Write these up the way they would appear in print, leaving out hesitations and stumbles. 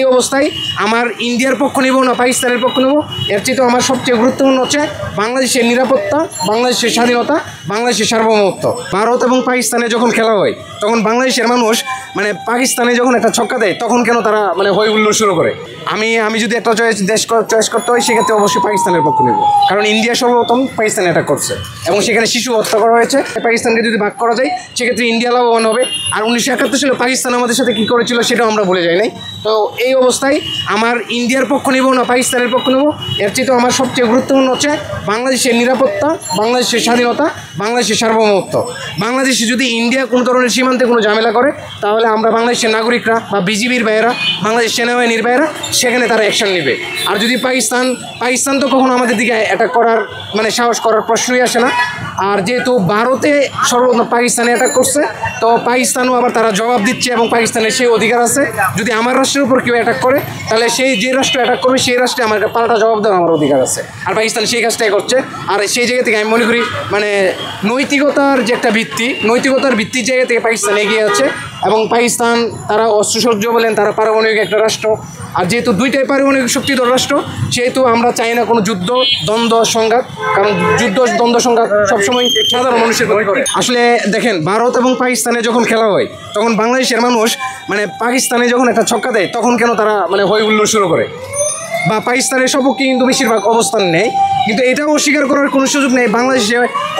এই অবস্থায় আমার ইন্ডিয়ার পক্ষ নেব না পাকিস্তানের পক্ষ নেব, এর চেয়ে আমার সবচেয়ে গুরুত্বপূর্ণ হচ্ছে বাংলাদেশের নিরাপত্তা, বাংলাদেশের স্বাধীনতা, বাংলাদেশের সার্বভৌমত্ব। ভারত এবং পাকিস্তানে যখন খেলা হয় তখন বাংলাদেশের মানুষ মানে পাকিস্তানে যখন একটা ছক্কা দেয় তখন কেন তারা মানে হই হুল্লোড় শুরু করে। আমি যদি একটা দেশ চয়েস করতে হয় সেক্ষেত্রে অবশ্যই পাকিস্তানের পক্ষ নেব, কারণ ইন্ডিয়া সর্বপ্রথম পাকিস্তানে অ্যাটাক করছে এবং সেখানে শিশু হত্যা করা হয়েছে। পাকিস্তানকে যদি ভাগ করা যায় সেক্ষেত্রে ইন্ডিয়া লাভবান হবে। আর 1971 সালে পাকিস্তান আমাদের সাথে কী করেছিল সেটাও আমরা ভুলে যাই নাই। তো এই অবস্থায় আমার ইন্ডিয়ার পক্ষ নেব না পাকিস্তানের পক্ষ নেব, এর চেয়ে আমার সবচেয়ে গুরুত্বপূর্ণ হচ্ছে বাংলাদেশের নিরাপত্তা, বাংলাদেশের স্বাধীনতা, বাংলাদেশের সার্বভৌমত্ব। বাংলাদেশে যদি ইন্ডিয়া কোনো ধরনের সীমান্তে কোনো ঝামেলা করে তাহলে আমরা বাংলাদেশের নাগরিকরা বা বিজিবির ভাইয়েরা, বাংলাদেশ সেনাবাহিনীর ভাইয়েরা সেখানে তারা অ্যাকশন নেবে। আর যদি পাকিস্তান তো কখনো আমাদের দিকে অ্যাটাক করার মানে সাহস করার প্রশ্নই আসে না। আর যেহেতু ভারতে সর্বপ্রথম পাকিস্তানে অ্যাটাক করছে তো পাকিস্তানও আবার তারা জবাব দিচ্ছে এবং পাকিস্তানের সেই অধিকার আছে যদি আমার রাষ্ট্রের উপর কেউ অ্যাটাক করে তাহলে সেই যে রাষ্ট্র অ্যাটাক করবে সেই রাষ্ট্রে আমার পাল্টা জবাব দেওয়ার আমার অধিকার আছে। আর পাকিস্তান সেই কাজটাই করছে। আর সেই জায়গা থেকে আমি মনে করি মানে নৈতিকতার যে একটা ভিত্তি, নৈতিকতার ভিত্তির জায়গা থেকে পাকিস্তান এগিয়ে আছে এবং পাকিস্তান তারা অস্ত্রসজ্জ বলেন, তারা পারমাণবিক একটা রাষ্ট্র। আর যেহেতু দুইটাই পারমাণবিক শক্তিধর রাষ্ট্র সেহেতু আমরা চাই না কোনো যুদ্ধ, দ্বন্দ্ব, সংঘাত, কারণ যুদ্ধ, দ্বন্দ্ব, সংঘাত সবসময় সাধারণ মানুষের ক্ষতি করে। আসলে দেখেন ভারত এবং পাকিস্তানে যখন খেলা হয় তখন বাংলাদেশের মানুষ মানে পাকিস্তানে যখন একটা ছক্কা দেয় তখন কেন তারা মানে হই হুল্লোড় শুরু করে বা পাকিস্তানের সপক্ষে কিন্তু বেশিরভাগ অবস্থান নেই। কিন্তু এটাও অস্বীকার করার কোনো সুযোগ নেই, বাংলাদেশে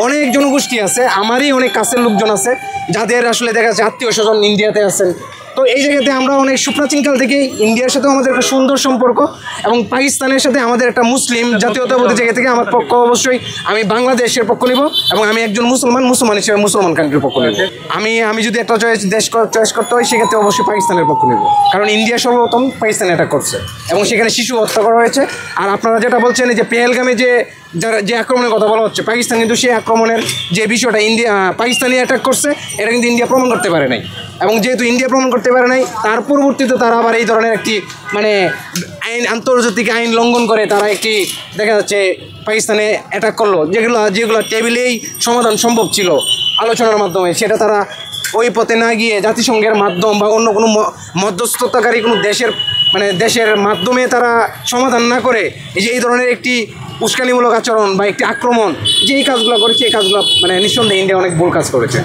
অনেক জনগোষ্ঠী আছে, আমারই অনেক কাছের লোকজন আছে যাদের আসলে দেখা যাচ্ছে আত্মীয় স্বজন ইন্ডিয়াতে আছেন। তো এই জায়গাতে আমরা অনেক সুপ্রাচীনকাল থেকে ইন্ডিয়ার সাথেও আমাদের একটা সুন্দর সম্পর্ক এবং পাকিস্তানের সাথে আমাদের একটা মুসলিম জাতীয়তাবাদী জায়গা থেকে আমার পক্ষ অবশ্যই আমি বাংলাদেশের পক্ষ নেব এবং আমি একজন মুসলমান হিসেবে মুসলমান কান্ট্রির পক্ষ নেব। আমি যদি একটা দেশ চয়েস করতে হয় সেক্ষেত্রে অবশ্যই পাকিস্তানের পক্ষ নেব, কারণ ইন্ডিয়া সর্বপ্রথম পাকিস্তানে অ্যাটাক করছে এবং সেখানে শিশু হত্যা করা হয়েছে। আর আপনারা যেটা বলছেন যে পেহেলগামে যে আক্রমণের কথা বলা হচ্ছে, পাকিস্তান কিন্তু সেই আক্রমণের যে বিষয়টা পাকিস্তানি অ্যাটাক করছে এটা কিন্তু ইন্ডিয়া প্রমাণ করতে পারে নাই। এবং যেহেতু ইন্ডিয়া প্রমাণ করতে পারে নাই তার পরবর্তীতে তারা আবার এই ধরনের একটি মানে আন্তর্জাতিক আইন লঙ্ঘন করে তারা একটি দেখা যাচ্ছে পাকিস্তানে অ্যাটাক করলো, যেগুলো টেবিলেই সমাধান সম্ভব ছিল আলোচনার মাধ্যমে, সেটা তারা ওই পথে না গিয়ে জাতিসংঘের মাধ্যম বা অন্য কোনো মধ্যস্থতাকারী কোনো দেশের মাধ্যমে তারা সমাধান না করে এই ধরনের একটি উস্কানিমূলক আচরণ বা একটি আক্রমণ যে এই কাজগুলো করেছে, এই কাজগুলো মানে নিঃসন্দেহে ইন্ডিয়া অনেক ভুল কাজ করেছে।